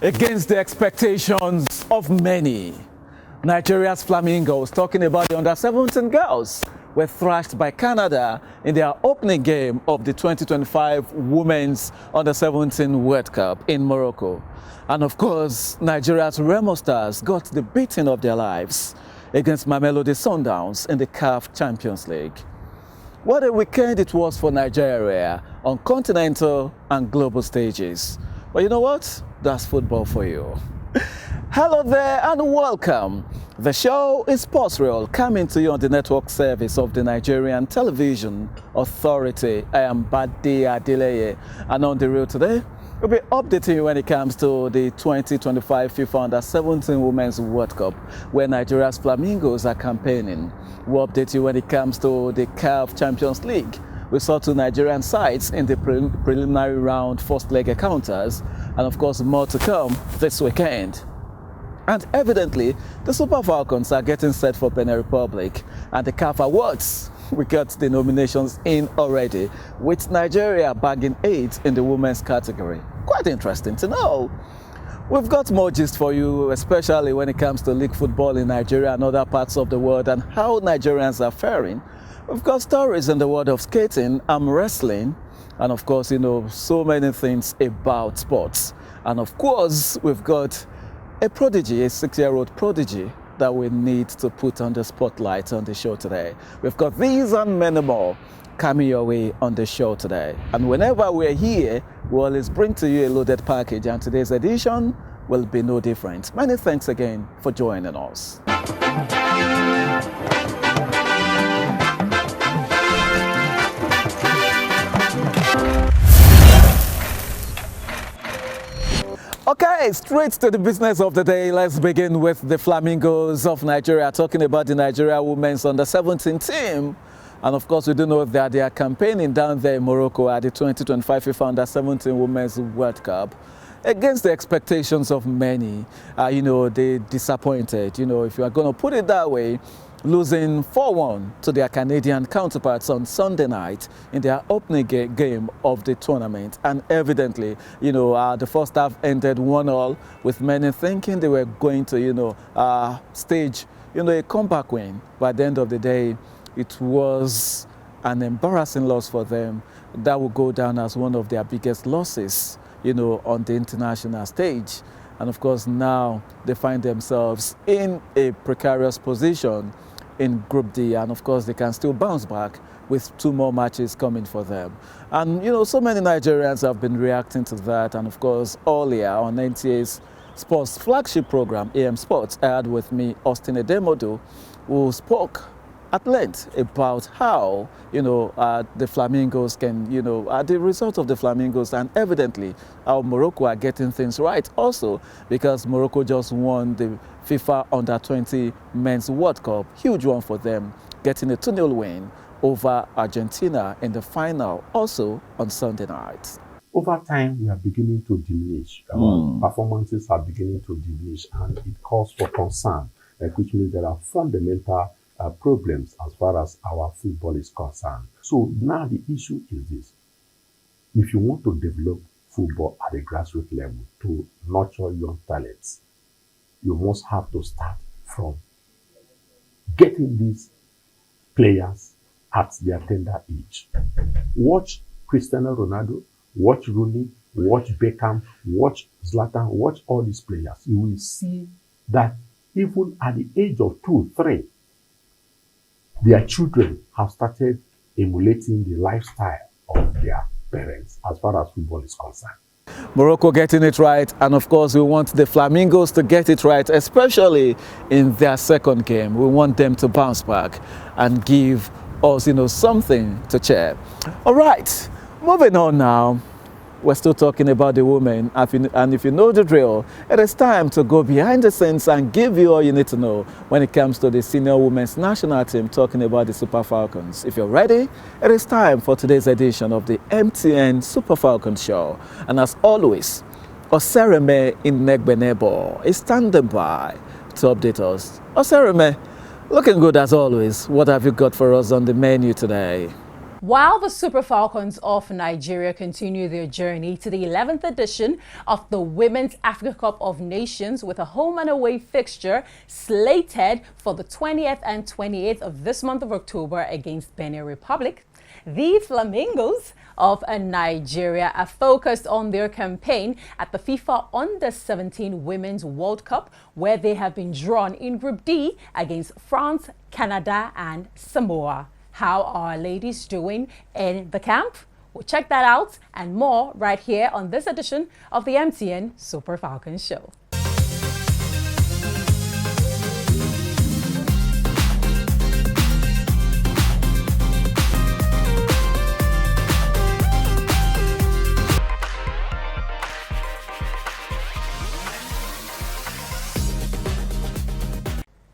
Against the expectations of many, Nigeria's Flamingos, talking about the under-17 girls, were thrashed by Canada in their opening game of the 2025 Women's Under-17 World Cup in Morocco. And of course, Nigeria's Remo Stars got the beating of their lives against Mamelodi Sundowns in the CAF Champions League. What a weekend it was for Nigeria on continental and global stages. But you know what? That's football for you. Hello there and welcome. The show is Sports Real, coming to you on the network service of the Nigerian Television Authority. I am Bade Adeleye, and on the Real today, we'll be updating you when it comes to the 2025 FIFA Under-17 Women's World Cup, where Nigeria's Flamingos are campaigning. We'll update you when it comes to the CAF Champions League. We saw two Nigerian sides in the preliminary round first leg encounters, and of course more to come this weekend. And evidently, the Super Falcons are getting set for Benin Republic, and the CAF Awards, we got the nominations in already, with Nigeria bagging 8 in the women's category. Quite interesting to know. We've got more gist for you, especially when it comes to league football in Nigeria and other parts of the world and how Nigerians are faring. We've got stories in the world of skating, arm wrestling, and of course, so many things about sports. And of course, we've got a prodigy, a 6-year-old prodigy that we need to put on the spotlight on the show today. We've got these and many more coming your way on the show today. And whenever we're here, we always bring to you a loaded package, and today's edition will be no different. Many thanks again for joining us. Okay, straight to the business of the day. Let's begin with the Flamingos of Nigeria, talking about the Nigeria Women's Under-17 team. And of course, we do know that they are campaigning down there in Morocco at the 2025 FIFA Under-17 Women's World Cup. Against the expectations of many, they disappointed, if you are going to put it that way, losing 4-1 to their Canadian counterparts on Sunday night in their opening game of the tournament. And evidently, the first half ended 1-1, with many thinking they were going to, stage, a comeback win. By the end of the day, it was an embarrassing loss for them that will go down as one of their biggest losses, on the international stage. And of course, now they find themselves in a precarious position in Group D, and of course they can still bounce back with 2 more matches coming for them. And so many Nigerians have been reacting to that, and of course earlier on NTA's sports flagship program, AM Sports, I had with me Austin Edemodu, who spoke at length about how the Flamingos can, the result of the Flamingos, and evidently how Morocco are getting things right also, because Morocco just won the FIFA Under-20 Men's World Cup, huge one for them, getting a 2-0 win over Argentina in the final, also on Sunday night. Over time, we are beginning to diminish. Our performances are beginning to diminish, and it calls for concern, which means there are fundamental problems as far as our football is concerned. So now the issue is this. If you want to develop football at a grassroots level to nurture young talents, you must have to start from getting these players at their tender age. Watch Cristiano Ronaldo, watch Rooney, watch Beckham, watch Zlatan, watch all these players. You will see that even at the age of 2, 3, their children have started emulating the lifestyle of their parents as far as football is concerned. Morocco getting it right, and of course we want the Flamingos to get it right, especially in their second game. We want them to bounce back and give us, something to cheer. All right, moving on now. We're still talking about the women, and if you know the drill, it is time to go behind the scenes and give you all you need to know when it comes to the senior women's national team, talking about the Super Falcons. If you're ready, it is time for today's edition of the MTN Super Falcons show. And as always, Osereme Inegbenebo is standing by to update us. Osereme, looking good as always. What have you got for us on the menu today? While the Super Falcons of Nigeria continue their journey to the 11th edition of the Women's Africa Cup of Nations with a home and away fixture slated for the 20th and 28th of this month of October against Benin Republic, the Flamingos of Nigeria are focused on their campaign at the FIFA Under-17 Women's World Cup, where they have been drawn in Group D against France, Canada and Samoa. How are ladies doing in the camp? We'll check that out and more right here on this edition of the MTN Super Falcons Show.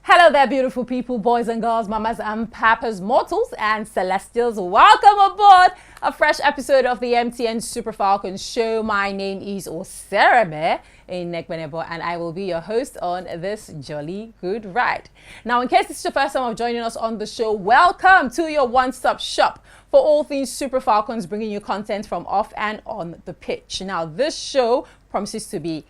Hello there, beautiful people, boys and girls, mamas and papas, mortals and celestials. Welcome aboard a fresh episode of the MTN Super Falcons Show. My name is Osereme Inekbenebo, and I will be your host on this jolly good ride. Now, in case this is your first time of joining us on the show, welcome to your one-stop shop for all things Super Falcons, bringing you content from off and on the pitch. Now, this show promises to be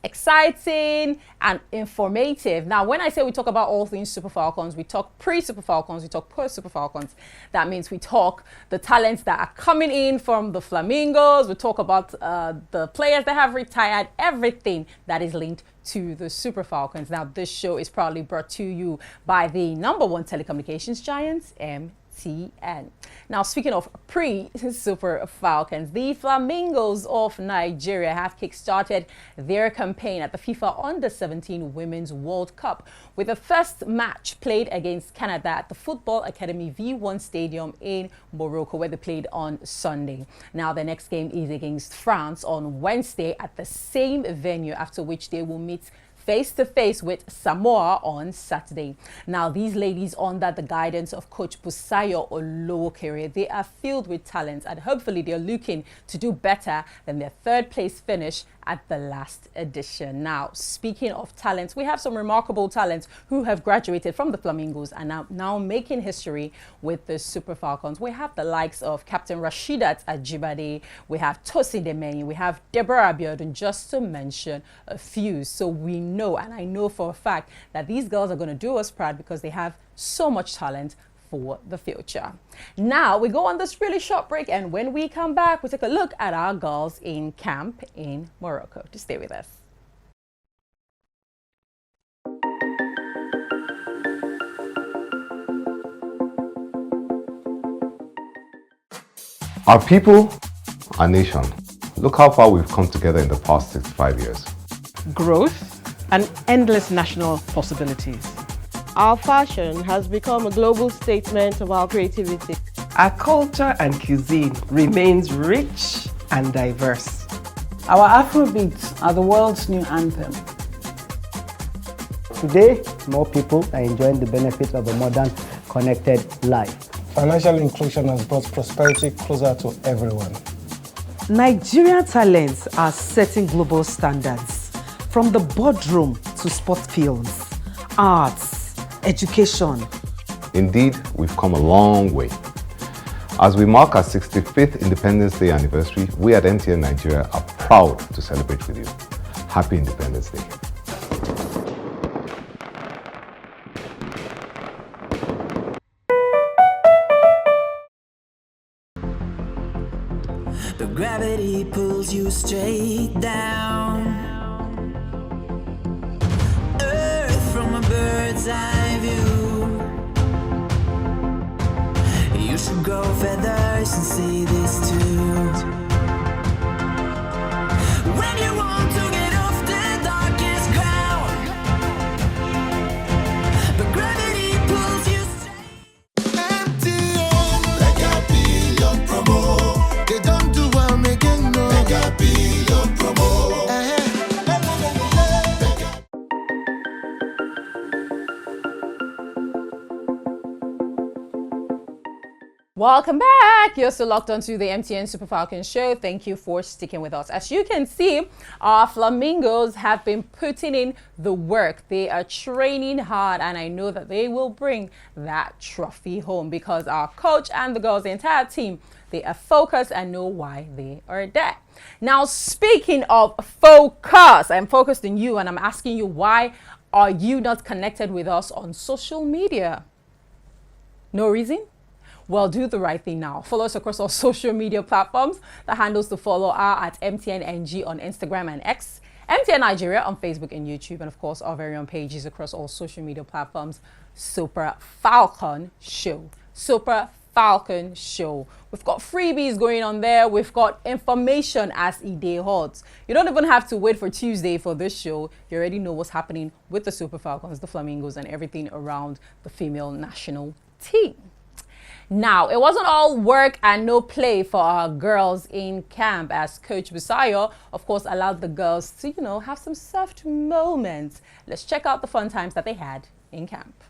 exciting and informative. Now, when I say we talk about all things Super Falcons, we talk pre-Super Falcons, we talk post-Super Falcons. That means we talk the talents that are coming in from the Flamingos. We talk about the players that have retired, everything that is linked to the Super Falcons. Now, this show is proudly brought to you by the #1 telecommunications giants, MTN. Now, speaking of pre-Super Falcons, the Flamingos of Nigeria have kick-started their campaign at the FIFA Under-17 Women's World Cup with the first match played against Canada at the Football Academy V1 Stadium in Morocco, where they played on Sunday. Now, the next game is against France on Wednesday at the same venue, after which they will meet face-to-face with Samoa on Saturday. Now, these ladies, under the guidance of Coach Busayo Olowokere, they are filled with talent, and hopefully they're looking to do better than their third-place finish at the last edition. Now, speaking of talents, we have some remarkable talents who have graduated from the Flamingos and are now making history with the Super Falcons. We have the likes of Captain Rasheedat Ajibade, we have Tosin Demenyi, we have Deborah Abiodun, just to mention a few. So we know, and I know for a fact, that these girls are going to do us proud because they have so much talent for the future. Now, we go on this really short break, and when we come back, we'll take a look at our girls in camp in Morocco. Just stay with us. Our people, our nation. Look how far we've come together in the past 65 years. Growth and endless national possibilities. Our fashion has become a global statement of our creativity. Our culture and cuisine remains rich and diverse. Our Afrobeats are the world's new anthem. Today, more people are enjoying the benefits of a modern, connected life. Financial inclusion has brought prosperity closer to everyone. Nigerian talents are setting global standards, from the boardroom to sport fields, arts, education. Indeed, we've come a long way. As we mark our 65th Independence Day anniversary, we at MTN Nigeria are proud to celebrate with you. Happy Independence Day. But gravity pulls you straight down. Earth from a bird's eye view. You should grow feathers and see this too. When you want to get off the darkest ground, but gravity pulls you straight. MTN, Mega Billion Promo. They don't do one again, no. Mega Billion Promo. Welcome back. You're still locked onto the MTN Super Falcons show. Thank you for sticking with us. As you can see, our flamingos have been putting in the work. They are training hard, and I know that they will bring that trophy home because our coach and the girls, the entire team, they are focused and know why they are there. Now, speaking of focus, I'm focused on you, and I'm asking you, why are you not connected with us on social media? No reason? Well, do the right thing now. Follow us across all social media platforms. The handles to follow are at MTNNG on Instagram and X, MTN Nigeria on Facebook and YouTube, and of course our very own pages across all social media platforms. Super Falcon Show. Super Falcon Show. We've got freebies going on there. We've got information as e-day hot. You don't even have to wait for Tuesday for this show. You already know what's happening with the Super Falcons, the Flamingos, and everything around the female national team. Now, it wasn't all work and no play for our girls in camp, as Coach Busayo, of course, allowed the girls to, have some soft moments. Let's check out the fun times that they had in camp.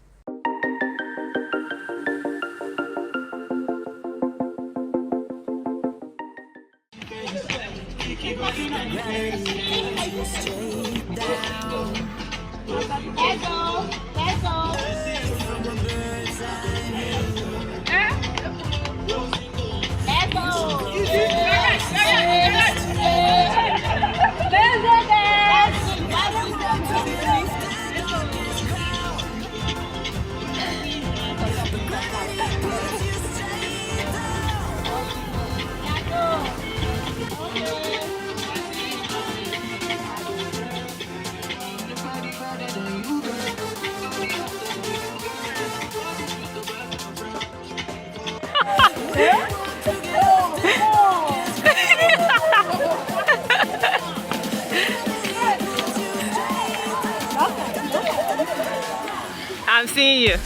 I'm seeing you.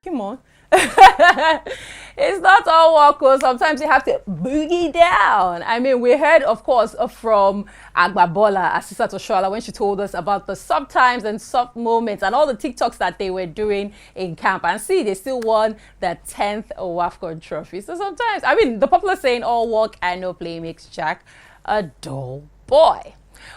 Come on. It's not all walk. Sometimes you have to boogie down. I mean, we heard, of course, from Agbabola, Asisa Toshola, when she told us about the soft times and soft moments and all the TikToks that they were doing in camp. And see, they still won the 10th WAFCON trophy. So sometimes, I mean, the popular saying, all walk and no play makes Jack a dull boy.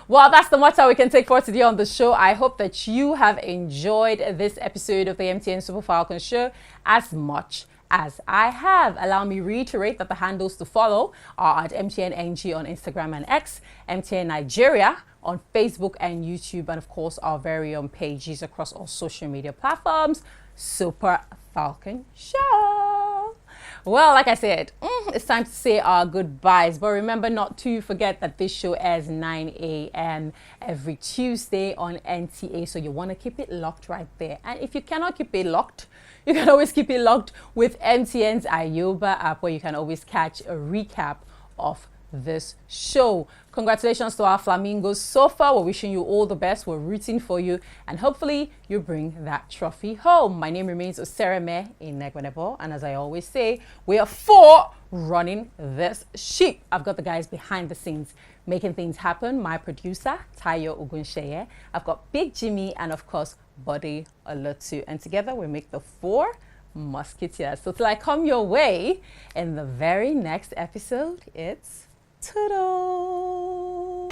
Well, that's the matter we can take for today on the show. I hope that you have enjoyed this episode of the MTN Super Falcon show as much as I have. Allow me to reiterate that the handles to follow are at MTNNG on Instagram and X, MTN Nigeria on Facebook and YouTube, and of course our very own pages across all social media platforms. Super Falcon Show. Well, like I said, it's time to say our goodbyes. But remember not to forget that this show airs 9 a.m. every Tuesday on NTA. So you want to keep it locked right there. And if you cannot keep it locked, you can always keep it locked with MTN's Ayoba app, where you can always catch a recap of this show. Congratulations to our Flamingos so far. We're wishing you all the best. We're rooting for you, and hopefully you bring that trophy home. My name remains Osereme Inegwenebo, and as I always say, we are for running this ship. I've got the guys behind the scenes making things happen. My producer, Tayo Ogunsheye. I've got Big Jimmy, and of course, Bade Adeleye. And together we make the 4 Musketeers. So till I come your way in the very next episode, it's toodle.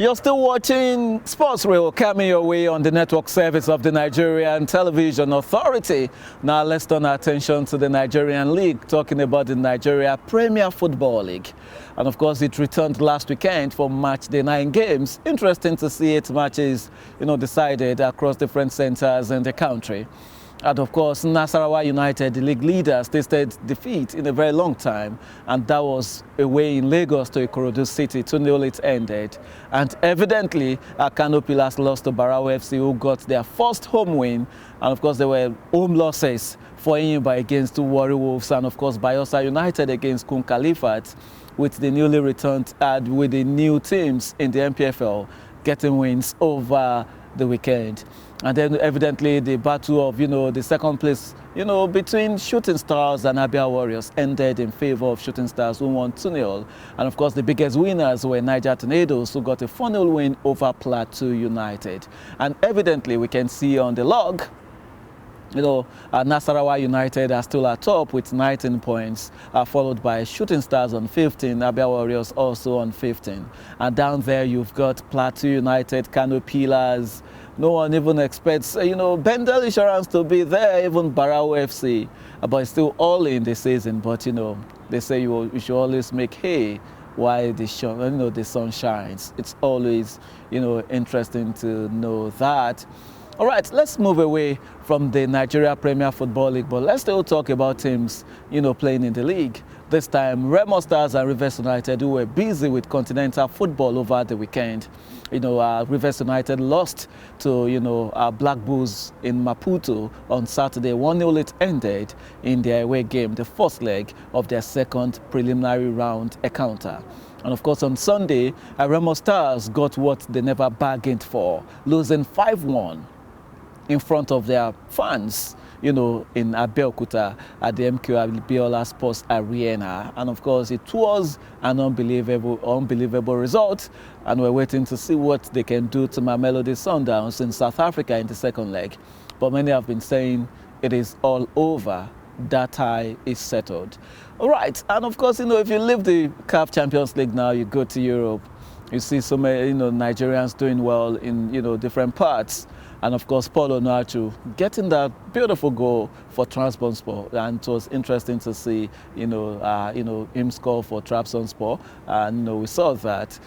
You're still watching Sports Reel coming your way on the network service of the Nigerian Television Authority. Now let's turn our attention to the Nigerian League, talking about the Nigeria Premier Football League. And of course, it returned last weekend for match day 9 games. Interesting to see 8 matches, decided across different centers in the country. And of course, Nasarawa United, the league leaders, tasted defeat in a very long time. And that was away in Lagos to Ikorodu City. 2-0 it ended. And evidently, Kano Pillars lost to Barao FC, who got their first home win. And of course, there were home losses for Enyimba against Warri Wolves. And of course, Bayelsa United against Kun Khalifat, with the newly returned, with the new teams in the MPFL getting wins over the weekend. And then evidently the battle of, the second place, between Shooting Stars and Abia Warriors ended in favor of Shooting Stars, who won 2-0. And of course, the biggest winners were Niger Tornadoes, who got a 4-0 win over Plateau United. And evidently, we can see on the log, Nasarawa United are still at top with 19 points, followed by Shooting Stars on 15, Abia Warriors also on 15. And down there, you've got Plateau United, Kano Pillars. No one even expects, Bendel Insurance to be there, even Barao FC. But it's still all in the season. But, they say you should always make hay while the sun shines. It's always, interesting to know that. All right, let's move away from the Nigeria Premier Football League, but let's still talk about teams, playing in the league. This time, Remo Stars and Rivers United, who were busy with continental football over the weekend. Rivers United lost to, Black Bulls in Maputo on Saturday. 1-0 it ended in their away game, the first leg of their second preliminary round encounter. And of course, on Sunday, Remo Stars got what they never bargained for, losing 5-1 in front of their fans, in Abeokuta at the MQ Abiola Sports Arena. And of course, it was an unbelievable result. And we're waiting to see what they can do to Mamelodi Sundowns in South Africa in the second leg. But many have been saying it is all over. That tie is settled. All right. And of course, if you leave the CAF Champions League now, you go to Europe, you see so many, Nigerians doing well in, different parts. And of course, Paul Onuachu getting that beautiful goal for Trabzonspor, and it was interesting to see, him score for Trabzonspor. And we saw that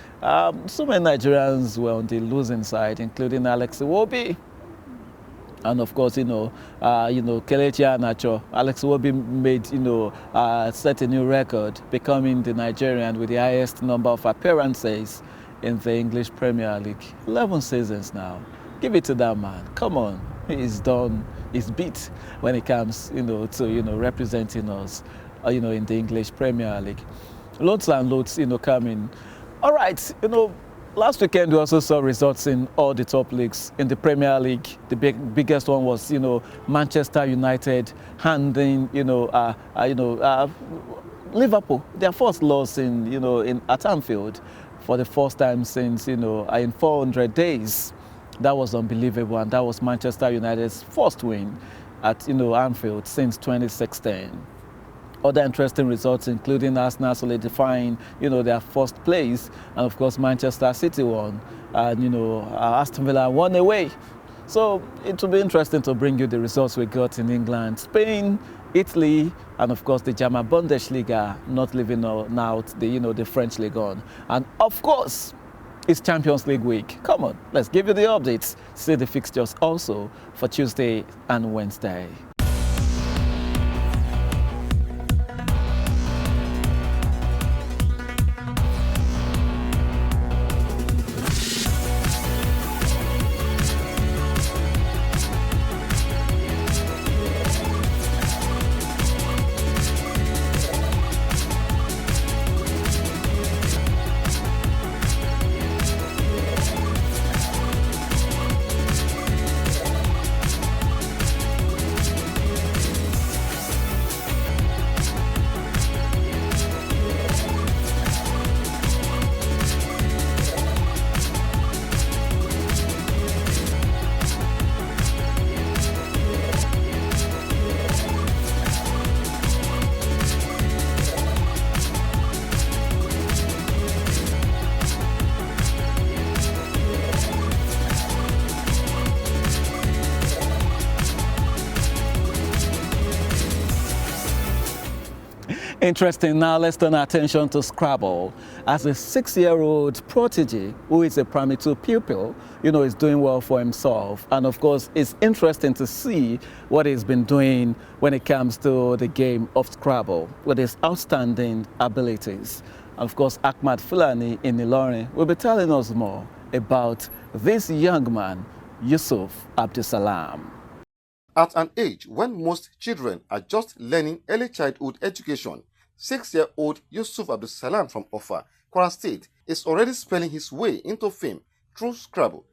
so many Nigerians were on the losing side, including Alex Iwobi. And of course, Kelechi Iheanacho. Alex Iwobi made, set a new record, becoming the Nigerian with the highest number of appearances in the English Premier League. 11 seasons now. Give it to that man. Come on. He's done. He's beat when it comes, to, representing us, in the English Premier League. Loads and loads, coming. All right, last weekend we also saw results in all the top leagues. In the Premier League, the biggest one was, Manchester United handing, Liverpool their first loss at Anfield for the first time since, in 400 days. That was unbelievable, and that was Manchester United's first win at Anfield since 2016. Other interesting results, including Arsenal solidifying their first place, and of course Manchester City won, and Aston Villa won away. So it will be interesting to bring you the results we got in England, Spain, Italy, and of course the German Bundesliga, not leaving out the French Ligue 1, and of course it's Champions League week. Come on, let's give you the updates. See the fixtures also for Tuesday and Wednesday. Interesting. Now let's turn our attention to Scrabble. As a 6-year-old prodigy who is a primary 2 pupil, is doing well for himself. And of course, it's interesting to see what he's been doing when it comes to the game of Scrabble with his outstanding abilities. And of course, Ahmad Fulani in Ilorin will be telling us more about this young man, Yusuf Abdusalam. At an age when most children are just learning early childhood education, 6-year-old Yusuf Abdusalam from Offa, Kwara State, is already spelling his way into fame through Scrabble.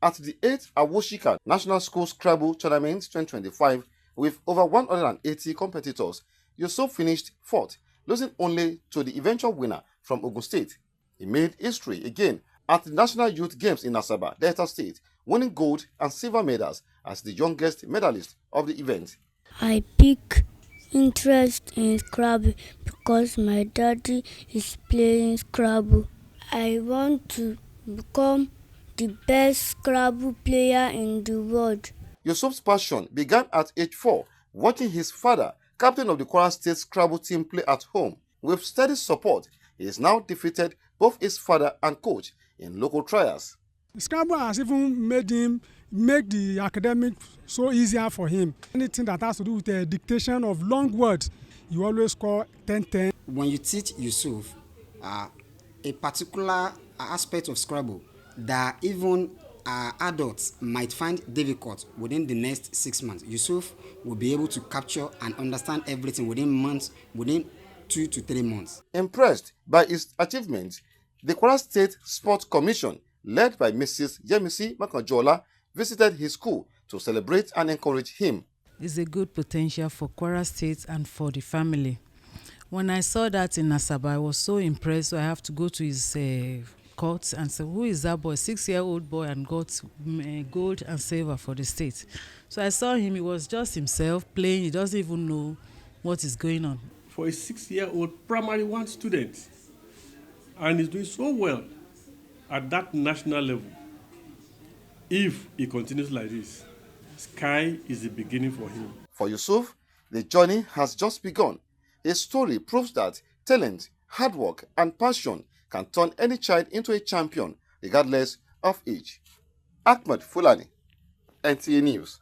At the 8th Awoshika National School Scrabble Tournament 2025, with over 180 competitors, Yusuf finished 4th, losing only to the eventual winner from Ogun State. He made history again at the National Youth Games in Asaba, Delta State, winning gold and silver medals as the youngest medalist of the event. I pick interest in Scrabble because my daddy is playing Scrabble. I want to become the best Scrabble player in the world. Yusuf's passion began at age 4, watching his father, captain of the Kwara State Scrabble team, play at home. With steady support, he has now defeated both his father and coach in local trials. Scrabble has even make the academic so easier for him. Anything that has to do with the dictation of long words, you always score 10-10. When you teach Yusuf a particular aspect of Scrabble that even adults might find difficult within the next 6 months, Yusuf will be able to capture and understand everything within 2 to 3 months. Impressed by his achievements, the Kwara State Sports Commission, led by Mrs. Yemisi Makanjola, visited his school to celebrate and encourage him. It's a good potential for Kwara State and for the family. When I saw that in Asaba, I was so impressed, so I have to go to his court and say, who is that boy, 6-year-old boy, and got gold and silver for the state. So I saw him, he was just himself playing, he doesn't even know what is going on. For a 6-year-old primary 1 student, and he's doing so well at that national level. If he continues like this, sky is the beginning for him. For Yusuf, the journey has just begun. His story proves that talent, hard work, and passion can turn any child into a champion, regardless of age. Ahmad Fulani, NTA News.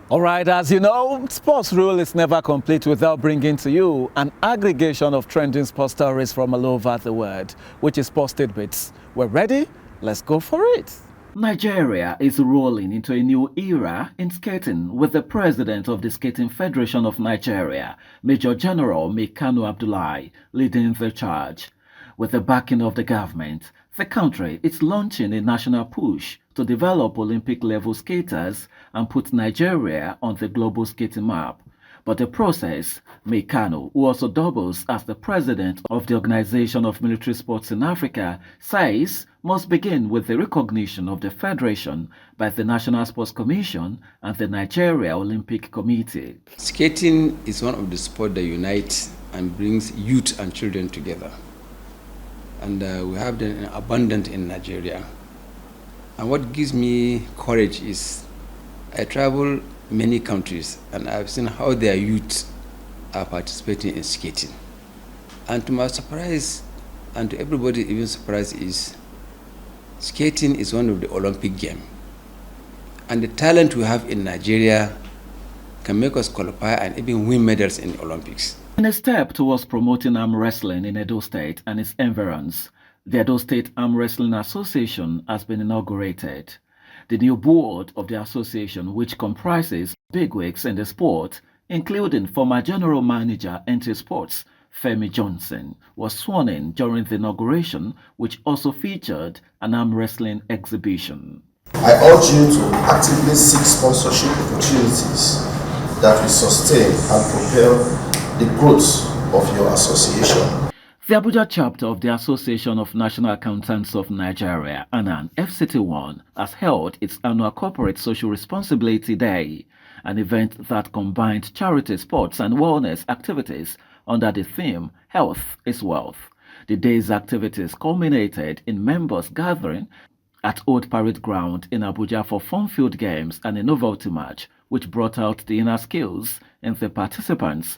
All right, as you know, Sports Rule is never complete without bringing to you an aggregation of trending sports stories from all over the world, which is Sports Tidbits. We're ready? Let's go for it. Nigeria is rolling into a new era in skating with the president of the Skating Federation of Nigeria, Major General Kanu Abdullahi, leading the charge. With the backing of the government, the country is launching a national push to develop Olympic-level skaters and put Nigeria on the global skating map. But the process, Kanu, who also doubles as the president of the Organization of Military Sports in Africa, says must begin with the recognition of the federation by the National Sports Commission and the Nigeria Olympic Committee. Skating is one of the sports that unites and brings youth and children together. And we have them abundant in Nigeria. And what gives me courage is I travel many countries and I've seen how their youth are participating in skating. And to my surprise, and to everybody even surprise, is skating is one of the Olympic games. And the talent we have in Nigeria can make us qualify and even win medals in the Olympics. In a step towards promoting arm wrestling in Edo State and its environs, the Edo State Arm Wrestling Association has been inaugurated. The new board of the association, which comprises bigwigs in the sport, including former general manager NT Sports, Femi Johnson, was sworn in during the inauguration, which also featured an arm wrestling exhibition. I urge you to actively seek sponsorship opportunities that will sustain and propel the growth of your association. The Abuja chapter of the Association of National Accountants of Nigeria, ANAN FCT1, has held its annual Corporate Social Responsibility Day, an event that combined charity, sports and wellness activities under the theme Health is Wealth. The day's activities culminated in members gathering at Old Parade Ground in Abuja for fun-filled games and a novelty match, which brought out the inner skills in the participants.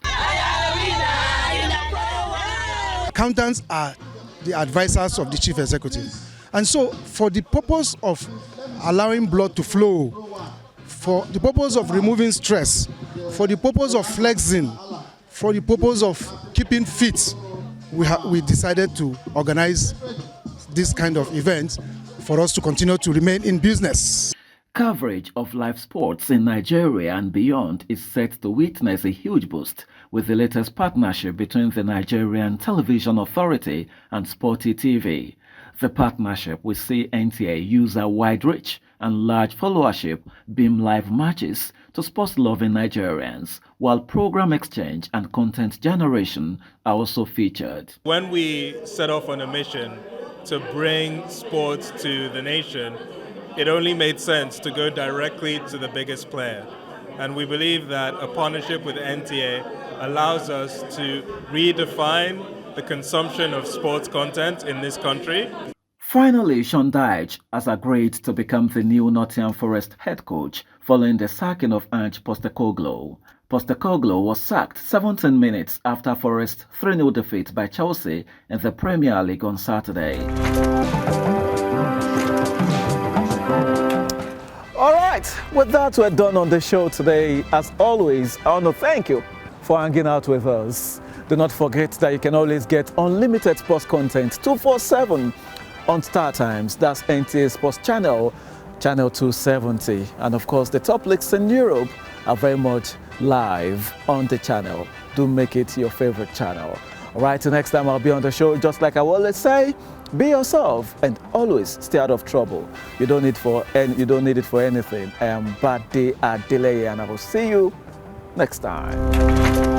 accountants are the advisors of the chief executive. And so for the purpose of allowing blood to flow, for the purpose of removing stress, for the purpose of flexing, for the purpose of keeping fit, we decided to organize this kind of event for us to continue to remain in business. Coverage of live sports in Nigeria and beyond is set to witness a huge boost with the latest partnership between the Nigerian Television Authority and Sporty TV. The partnership will see NTA use a wide reach and large followership beam live matches to sports-loving Nigerians, while program exchange and content generation are also featured. When we set off on a mission to bring sports to the nation, it only made sense to go directly to the biggest player. And we believe that a partnership with NTA allows us to redefine the consumption of sports content in this country. Finally, Sean Dyche has agreed to become the new Nottingham Forest head coach following the sacking of Ange Postecoglou. Postecoglou was sacked 17 minutes after Forest's 3-0 defeat by Chelsea in the Premier League on Saturday. All right, with that, we're done on the show today. As always, I want to thank you for hanging out with us. Do not forget that you can always get unlimited sports content 247 on Star Times. That's NTA Sports Channel, Channel 270. And of course, the top leagues in Europe are very much live on the channel. Do make it your favorite channel. All right, till next time I'll be on the show, just like I always say, be yourself and always stay out of trouble. You don't need it for anything. I am Bade Adeleye and I will see you next time.